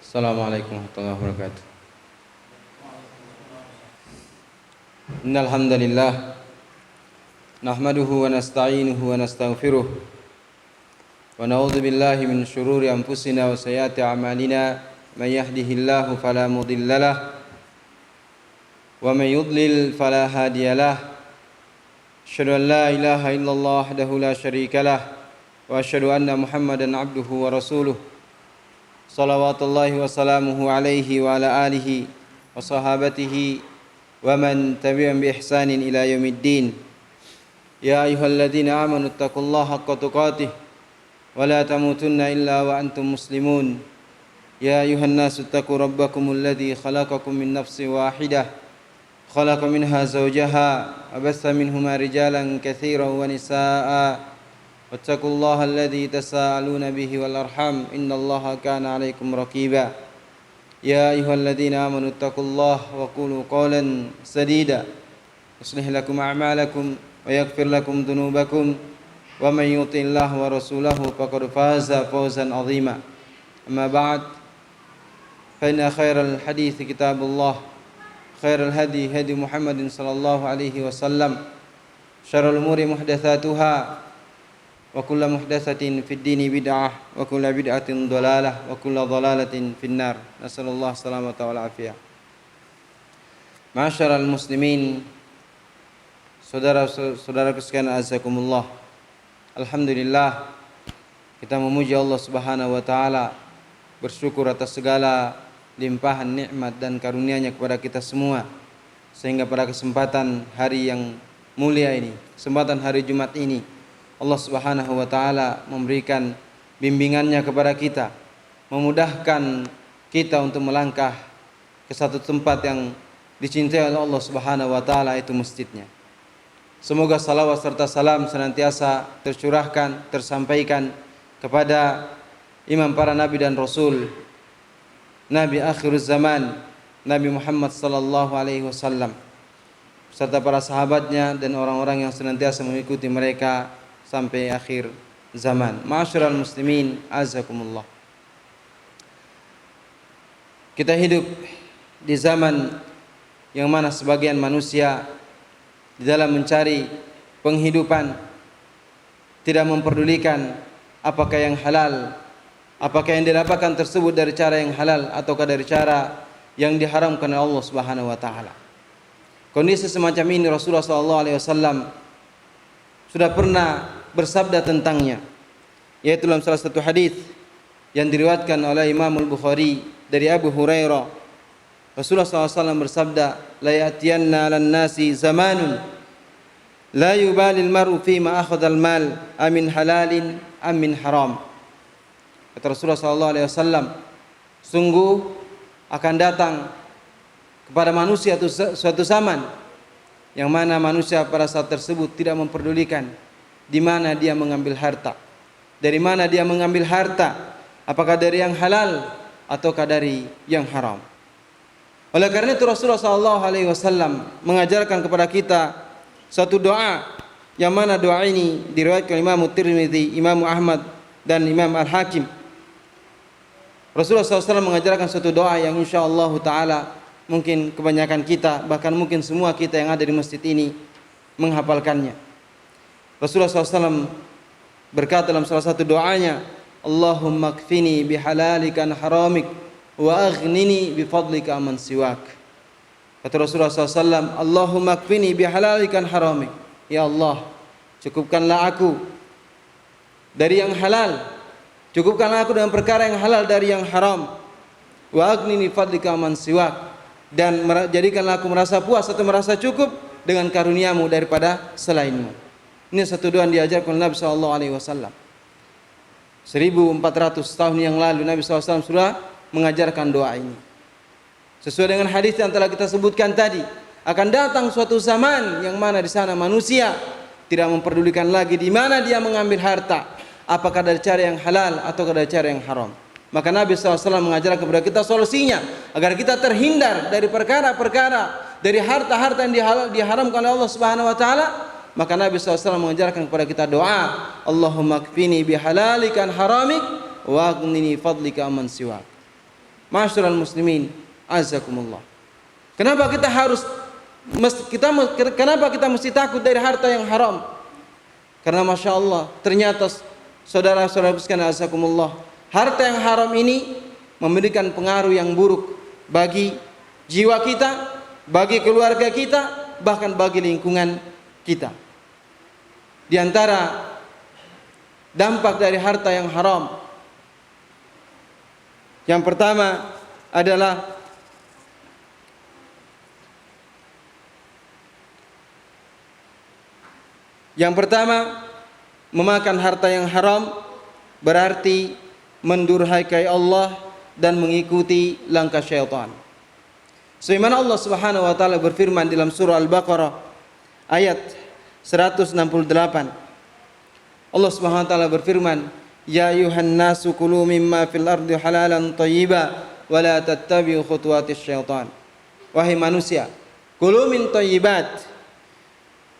Assalamualaikum warahmatullahi wabarakatuh. Innal hamdalillah nahmaduhu wa nasta'inuhu wa nastaghfiruh wa na'udzu billahi min shururi anfusina wa sayyiati a'malina may yahdihillahu fala mudhillalah wa may yudlil fala hadiyalah. Asyhadu an la ilaha illallah wahdahu la syarikalah wa asyhadu anna Muhammadan abduhu wa rasuluh. Salawatullahi wa salamuhu alaihi wa ala alihi wa sahabatihi wa man tabi'ahum bi ihsanin ila yaumiddin. Ya ayyuhalladzina amanu taqullaha haqqa tuqatih wa la tamutunna illa wa antum muslimun. Ya ayyuhan nasu taqu rabbakumul ladzi khalaqakum min nafsin wahidah khalaqa minha zawjaha wa bassa minhuma rijalan katsiran wa nisaa'a. واتقوا الله الذي تساءلون به والأرحام إن الله كان عليكم رقيبا يا أيها الذين آمنوا اتقوا الله وقولوا قولا سديدا يصلح لكم أعمالكم ويغفر لكم ذنوبكم ومن يطع الله ورسوله فقد فاز فوزا عظيما أما بعد فإن خير الحديث كتاب الله خير الهدي هدي محمد صلى الله عليه وسلم شر الأمور محدثاتها wa kullu muhdatsatin fid dini bid'ah wa kullu bid'atin dhalalah wa kullu dhalalatin finnar. Nasallallahu salamata wal afiyah. Ma'asyiral muslimin, saudara-saudaraku sekalian azakumullah. Alhamdulillah kita memuji Allah Subhanahu wa taala, bersyukur atas segala limpahan nikmat dan karunia-Nya kepada kita semua, sehingga pada kesempatan hari yang mulia ini, kesempatan hari Jumat ini, Allah Subhanahu wa taala memberikan bimbingannya kepada kita, memudahkan kita untuk melangkah ke satu tempat yang dicintai oleh Allah Subhanahu wa taala, itu masjidnya. Semoga salawat serta salam senantiasa tercurahkan, tersampaikan kepada imam para nabi dan rasul, Nabi akhir zaman, Nabi Muhammad sallallahu alaihi wasallam, serta para sahabatnya dan orang-orang yang senantiasa mengikuti mereka sampai akhir zaman. Ma'asyiral muslimin, azakumullah. Kita hidup di zaman yang mana sebagian manusia di dalam mencari penghidupan tidak memperdulikan apakah yang halal, apakah yang didapatkan tersebut dari cara yang halal ataukah dari cara yang diharamkan oleh Allah Subhanahu wa taala. Kondisi semacam ini Rasulullah sallallahu alaihi wasallam sudah pernah bersabda tentangnya, yaitu dalam salah satu hadis yang diriwayatkan oleh Imam Al-Bukhari dari Abu Hurairah. Rasulullah SAW bersabda, la ya'tiyanna 'alan nasi zamanun la yubali al-mar'u fi ma akhadha al-mal amin halalin amin haram. Kata Rasulullah SAW, sungguh akan datang kepada manusia suatu zaman yang mana manusia pada saat tersebut tidak memperdulikan di mana dia mengambil harta, dari mana dia mengambil harta, apakah dari yang halal ataukah dari yang haram. Oleh karena itu Rasulullah SAW mengajarkan kepada kita satu doa, yang mana doa ini diriwayatkan Imam Tirmidzi, Imam Ahmad dan Imam Al-Hakim. Rasulullah SAW mengajarkan satu doa yang insyaallah taala mungkin kebanyakan kita, bahkan mungkin semua kita yang ada di masjid ini menghafalkannya. Rasulullah SAW berkata dalam salah satu doanya, Allahumma kfini bihalalika an haramik wa aghnini bifadlika amman siwak. Kata Rasulullah SAW, Allahumma kfini bihalalika an haramik. Ya Allah, cukupkanlah aku dari yang halal, cukupkanlah aku dengan perkara yang halal dari yang haram. Wa aghnini bifadlika amman siwak, dan jadikanlah aku merasa puas atau merasa cukup dengan karuniamu daripada selainmu. Ini satu doa yang diajarkan oleh Nabi SAW. 1400 tahun yang lalu Nabi SAW sudah mengajarkan doa ini. Sesuai dengan hadis yang telah kita sebutkan tadi, akan datang suatu zaman yang mana di sana manusia tidak memperdulikan lagi di mana dia mengambil harta, apakah dari cara yang halal atau dari cara yang haram. Maka Nabi SAW mengajarkan kepada kita solusinya agar kita terhindar dari perkara-perkara, dari harta-harta yang diharamkan oleh Allah Subhanahu wa taala. Maka Nabi SAW mengajarkan kepada kita doa, Allahumma kfini bihalalika an haramik wa aghnini fadlika amman siwak. Ma'asyiral muslimin, azakumullah. Kenapa kita mesti takut dari harta yang haram? Karena Masya Allah, ternyata saudara-saudara sekalian azakumullah, harta yang haram ini memberikan pengaruh yang buruk bagi jiwa kita, bagi keluarga kita, bahkan bagi lingkungan kita. Di antara dampak dari harta yang haram, yang pertama adalah memakan harta yang haram berarti mendurhakai Allah dan mengikuti langkah syaitan. Sebagaimana Allah Subhanahu wa taala berfirman dalam surah Al-Baqarah ayat 168. Allah Subhanahu wa taala berfirman, "Ya ayuhan nasu kulu mimma fil ardi halalan thayyiba wa la tattabi'u khutuwatis syaitan." Wahai manusia, kulu min thayyibat.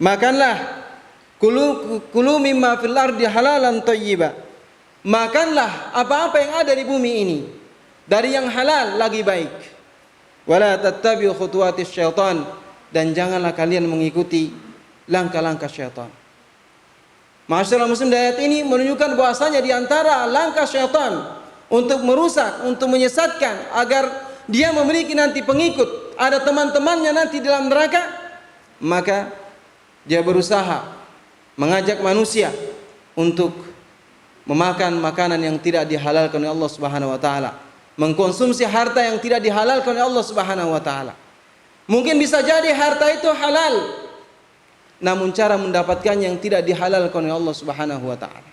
Makanlah, kulu mimma fil ardi halalan thayyiba. Makanlah apa-apa yang ada di bumi ini dari yang halal lagi baik. Wa la tattabi'u khutuwatis syaitan, dan janganlah kalian mengikuti langkah-langkah syaitan. Masyaallah, muslim, ayat ini menunjukkan bahwasanya di antara langkah syaitan untuk merusak, untuk menyesatkan agar dia memiliki nanti pengikut, ada teman-temannya nanti dalam neraka, maka dia berusaha mengajak manusia untuk memakan makanan yang tidak dihalalkan oleh Allah Subhanahu wa taala, mengkonsumsi harta yang tidak dihalalkan oleh Allah Subhanahu wa taala. Mungkin bisa jadi harta itu halal, namun cara mendapatkannya yang tidak dihalalkan oleh Allah Subhanahu wa taala.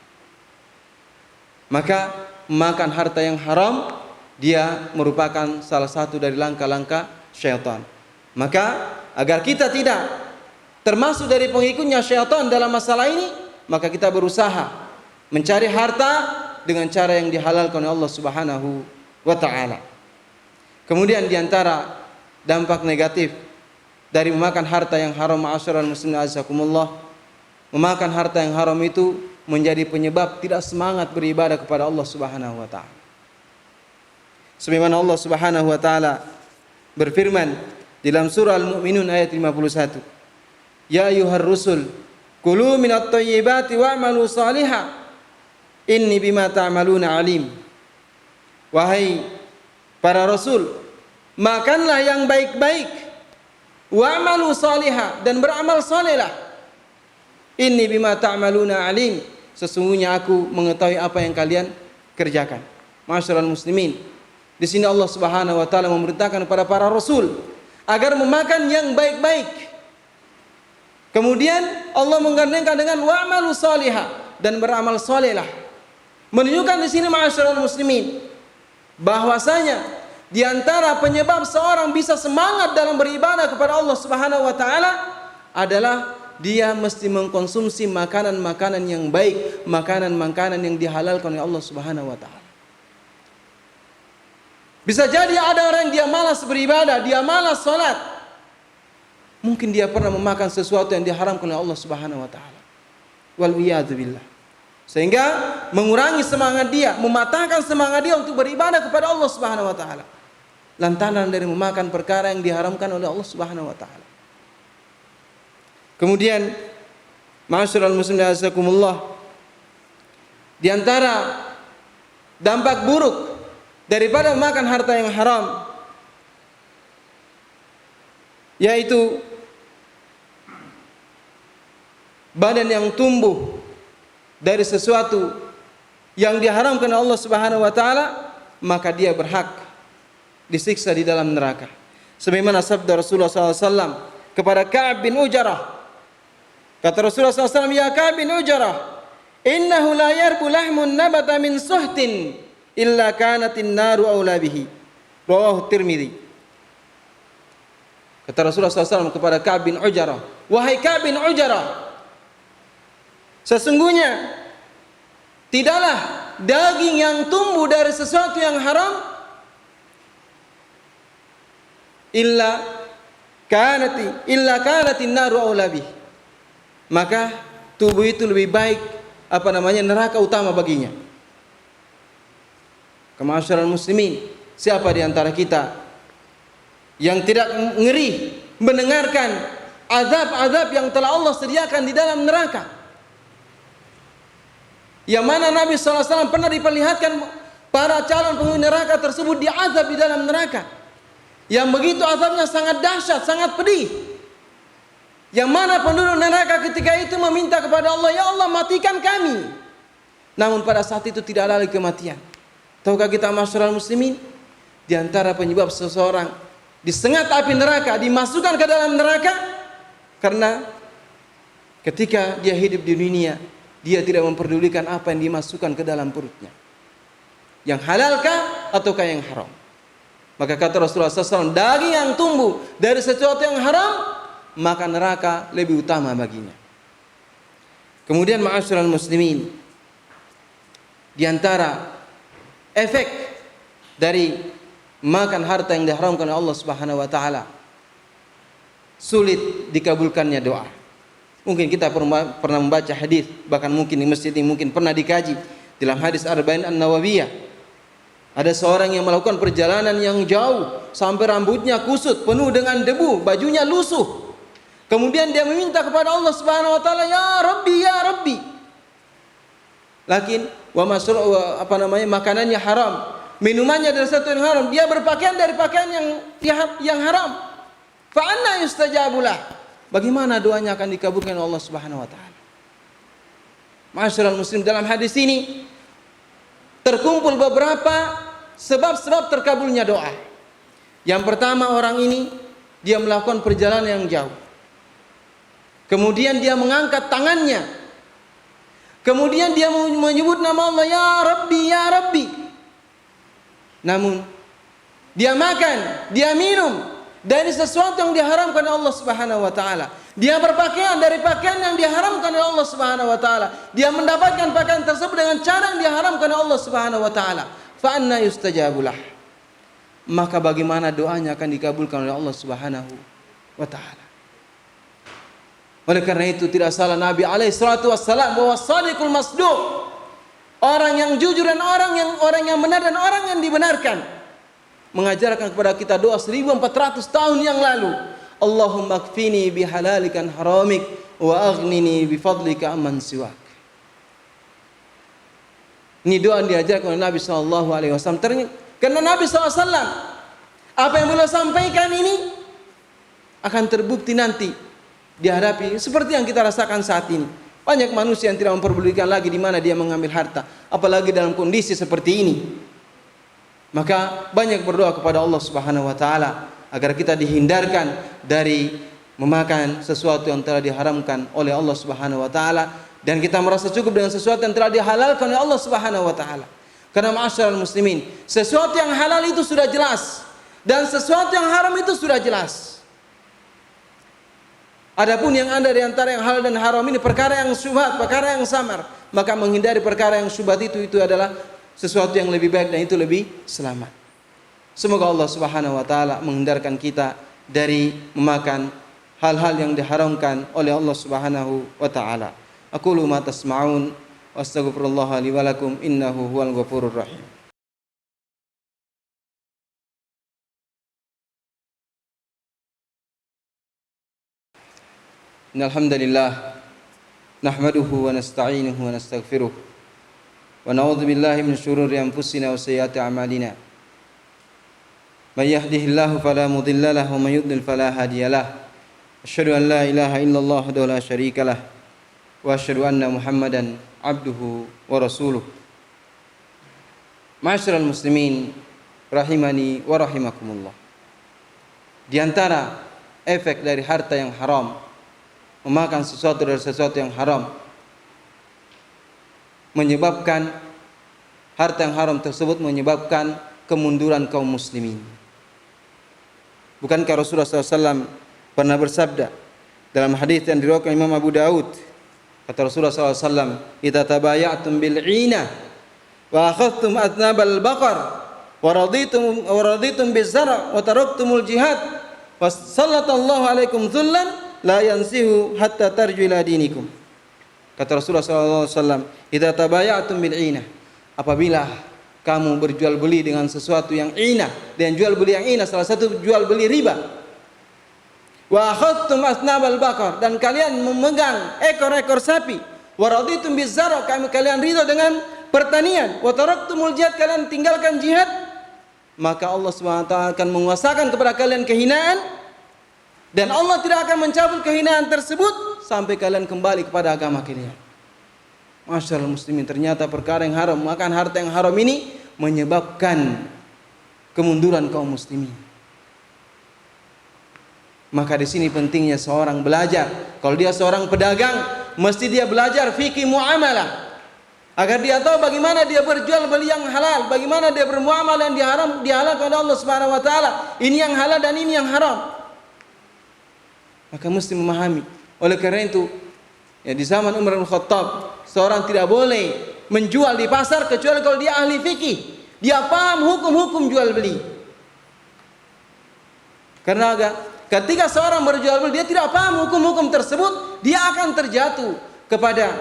Maka makan harta yang haram dia merupakan salah satu dari langkah-langkah syaitan. Maka agar kita tidak termasuk dari pengikutnya syaitan dalam masalah ini, maka kita berusaha mencari harta dengan cara yang dihalalkan oleh Allah Subhanahu wa taala. Kemudian di antara dampak negatif dari memakan harta yang haram, ma'asyiral muslimin azakumullah, memakan harta yang haram itu menjadi penyebab tidak semangat beribadah kepada Allah Subhanahu wa taala. Sebagaimana Allah Subhanahu wa taala berfirman dalam surah Al-Mu'minun ayat 51, "Ya ayyuhar rusul, kulu minat thayyibati wa'malu salihah, inni bima ta'maluna alim." Wahai para rasul, makanlah yang baik-baik, wa'malu salihah, dan beramal salehlah. Inni bima ta'maluna alim, sesungguhnya aku mengetahui apa yang kalian kerjakan. Ma'asyiral muslimin, di sini Allah Subhanahu wa taala memerintahkan kepada para rasul agar memakan yang baik-baik. Kemudian Allah menggandengkan dengan wa'malu salihah, dan beramal salehlah. Menunjukkan di sini ma'asyiral muslimin bahwasanya di antara penyebab seorang bisa semangat dalam beribadah kepada Allah Subhanahu wa taala adalah dia mesti mengkonsumsi makanan-makanan yang baik, makanan-makanan yang dihalalkan oleh Allah Subhanahu wa taala. Bisa jadi ada orang yang dia malas beribadah, dia malas salat. Mungkin dia pernah memakan sesuatu yang diharamkan oleh Allah Subhanahu wa taala. Wal iyad billah. Sehingga mengurangi semangat dia, mematahkan semangat dia untuk beribadah kepada Allah Subhanahu wa taala, lantaran dari memakan perkara yang diharamkan oleh Allah Subhanahu wa taala. Kemudian ma'asyiral muslimin jazakumullah, di antara dampak buruk daripada memakan harta yang haram yaitu badan yang tumbuh dari sesuatu yang diharamkan oleh Allah Subhanahu wa taala, maka dia berhak disiksa di dalam neraka. Sebagaimana sabda Rasulullah SAW kepada Ka'ab bin Ujarah. Kata Rasulullah SAW, "Ya Ka'ab bin Ujarah, innahu la yarbu lahmun nabata min suhtin illa kanatin naru aula bihi." Rawahu Tirmidzi. Kata Rasulullah SAW kepada Ka'ab bin Ujarah, "Wahai Ka'ab bin Ujarah, sesungguhnya tidaklah daging yang tumbuh dari sesuatu yang haram illa kanatin naru aula bihi." Maka tubuh itu lebih baik neraka utama baginya. Kemasyarakat muslimin, Siapa di antara kita yang tidak ngeri mendengarkan azab-azab yang telah Allah sediakan di dalam neraka? Yang mana Nabi SAW pernah diperlihatkan para calon penghuni neraka tersebut diazab di dalam neraka, yang begitu azabnya sangat dahsyat, sangat pedih. Yang mana penduduk neraka ketika itu meminta kepada Allah, ya Allah matikan kami. Namun pada saat itu tidak ada lagi kematian. Tahukah kita masyarakat muslimin, di antara penyebab seseorang disengat api neraka, dimasukkan ke dalam neraka, karena ketika dia hidup di dunia, dia tidak memperdulikan apa yang dimasukkan ke dalam perutnya, yang halalkah ataukah yang haram. Maka kata Rasulullah SAW, daging yang tumbuh dari sesuatu yang haram, maka neraka lebih utama baginya. Kemudian ma'asyiral muslimin, di antara efek dari makan harta yang diharamkan oleh Allah Subhanahu wa taala, sulit dikabulkannya doa. Mungkin kita pernah membaca hadis, bahkan mungkin di masjid ini mungkin pernah dikaji dalam hadis Arba'in An-Nawawiyah. Ada seorang yang melakukan perjalanan yang jauh sampai rambutnya kusut, penuh dengan debu, bajunya lusuh. Kemudian dia meminta kepada Allah Subhanahu wa taala, ya Rabbi, ya Rabbi. Lakin makanannya haram, minumannya dari sesuatu yang haram, dia berpakaian dari pakaian yang haram. Fa anna yustajabulah. Bagaimana doanya akan dikabulkan oleh Allah Subhanahu wa taala? Ma'asyiral muslim, dalam hadis ini terkumpul beberapa sebab-sebab terkabulnya doa. Yang pertama, orang ini dia melakukan perjalanan yang jauh. Kemudian dia mengangkat tangannya. Kemudian dia menyebut nama Allah, ya Rabbi, ya Rabbi. Namun dia makan, dia minum dari sesuatu yang diharamkan oleh Allah Subhanahu wa taala. Dia berpakaian dari pakaian yang diharamkan oleh Allah Subhanahu wa taala. Dia mendapatkan pakaian tersebut dengan cara yang diharamkan oleh Allah Subhanahu wa taala. Fa anna yustajabulah. Maka bagaimana doanya akan dikabulkan oleh Allah Subhanahu wa taala? Oleh karena itu tidak salah Nabi alaihi salatu wassalam bahwa shadiqul masduq, orang yang jujur dan orang yang benar dan orang yang dibenarkan, mengajarkan kepada kita doa 1400 tahun yang lalu. Allahumma kfini bihalalikan haramik wa aghnini bifadlika amman siwak. Ini doa yang diajarkan oleh Nabi SAW. Karena Nabi SAW, apa yang beliau sampaikan ini akan terbukti nanti dihadapi seperti yang kita rasakan saat ini. Banyak manusia yang tidak memperdulikan lagi di mana dia mengambil harta, apalagi dalam kondisi seperti ini. Maka banyak berdoa kepada Allah Subhanahu wa taala agar kita dihindarkan dari memakan sesuatu yang telah diharamkan oleh Allah Subhanahu wa taala, dan kita merasa cukup dengan sesuatu yang telah dihalalkan oleh Allah Subhanahu wa taala. Karena ma'asyiral muslimin, sesuatu yang halal itu sudah jelas dan sesuatu yang haram itu sudah jelas. Adapun yang ada di antara yang halal dan haram ini perkara yang syubhat, perkara yang samar, maka menghindari perkara yang syubhat itu adalah sesuatu yang lebih baik dan itu lebih selamat. Semoga Allah Subhanahu wa taala menghindarkan kita dari memakan hal-hal yang diharamkan oleh Allah Subhanahu wa taala. Aqulu ma tasma'un wa astaghfirullah li wa lakum innahu huwal ghafurur rahim. Innal hamdalillah nahmaduhu wa nasta'inuhu wa nastaghfiruh wa na'udzu billahi min syururi anfusina wa sayyiati a'malina. May yahdihillahu fala mudilla lahu wa may yudlil fala hadiyalah. Asyhadu an la ilaha illallah wahdahu la syarika lah wa asyhadu anna Muhammadan abduhu wa rasuluh. Ma'asyiral muslimin rahimani wa rahimakumullah. Di antara efek dari harta yang haram, memakan sesuatu dari sesuatu yang haram, menyebabkan harta yang haram tersebut menyebabkan kemunduran kaum muslimin. Bukankah Rasulullah SAW pernah bersabda dalam hadis yang diriwayatkan Imam Abu Daud, kata Rasulullah SAW, "Idza tabaya'tum bil 'ina wa akhadhtum atnabal baqar wa raditum biz zar' wa taraktumul jihad wa sallallahu alaikum dhullan la yansihu hatta tarju ila dinikum." Kata Rasulullah SAW, "Idza tabaya'tum bil 'ina," apabila kamu berjual beli dengan sesuatu yang inah, dan jual beli yang inah salah satu jual beli riba. Wa akhadtum asnabal baqar, dan kalian memegang ekor-ekor sapi. Wa raditum bizar'a, kalian ridha dengan pertanian. Wa taraktumul jihad, kalian tinggalkan jihad. Maka Allah SWT akan menguasakan kepada kalian kehinaan, dan Allah tidak akan mencabut kehinaan tersebut sampai kalian kembali kepada agama kalian. Masyaallah muslimin, ternyata perkara yang haram, makan harta yang haram ini menyebabkan kemunduran kaum muslimin. Maka di sini pentingnya seorang belajar. Kalau dia seorang pedagang, mesti dia belajar fikih muamalah, agar dia tahu bagaimana dia berjual beli yang halal, bagaimana dia bermuamalah yang dihalalkan oleh Allah Subhanahu wa taala. Ini yang halal dan ini yang haram. Maka mesti memahami. Oleh karena itu, ya, di zaman Umar bin Khattab, seorang tidak boleh menjual di pasar kecuali kalau dia ahli fikih. Dia paham hukum-hukum jual beli. Karena ketika seorang berjual beli, dia tidak paham hukum-hukum tersebut, dia akan terjatuh kepada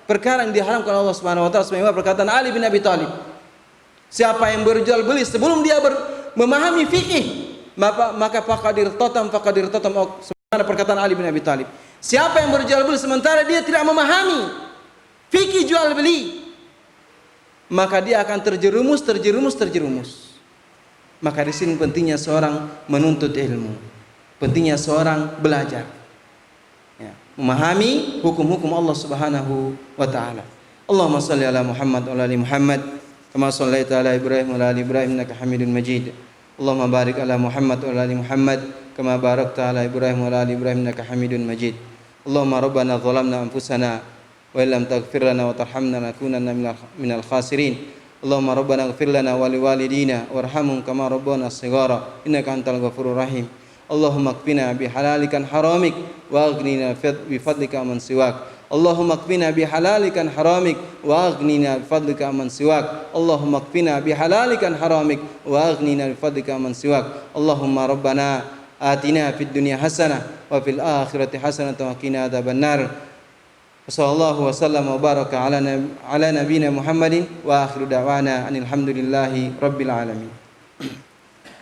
perkara yang diharamkan Allah Subhanahu wa taala. Sebagaimana perkataan Ali bin Abi Thalib, siapa yang berjual beli sebelum dia memahami fikih, maka faqadir tatam. Sebagaimana perkataan Ali bin Abi Thalib, siapa yang berjual beli sementara dia tidak memahami fikih jual beli, maka dia akan terjerumus. Maka di sini pentingnya seorang menuntut ilmu, pentingnya seorang belajar, ya, memahami hukum-hukum Allah Subhanahu wa taala. Allahumma shalli ala Muhammad wa ala ali Muhammad kama shallaita ala Ibrahim wa ala ali Ibrahim innaka Hamidum Majid. Allahumma barik ala Muhammad wa ala ali Muhammad kama barakta ala Ibrahim wa ala ali Ibrahim innaka Hamidum Majid. Allahumma rabbana zalamna anfusana wa illam taghfir lana wa tarhamna lanakunanna minal khasirin. Allahumma rabbana ighfir lana wa liwalidina warhamhum kama rabbana shighara innaka antal ghafurur rahim. Allahumma qina bi halalika haramik wa aghnina bi fadlika man siwak. Allahumma qina bi halalika haramik wa aghnina bi fadlika man siwak. Allahumma qina bi halalika haramik wa aghnina bi fadlika man siwak. Allahumma rabbana atina fid dunya hasanah wa fil akhirati hasanah wa qina adzabannar. Wassallallahu wasallam wa baraka ala nabiyyina Muhammadin wa akhiru da'wana alhamdulillahi rabbil alamin.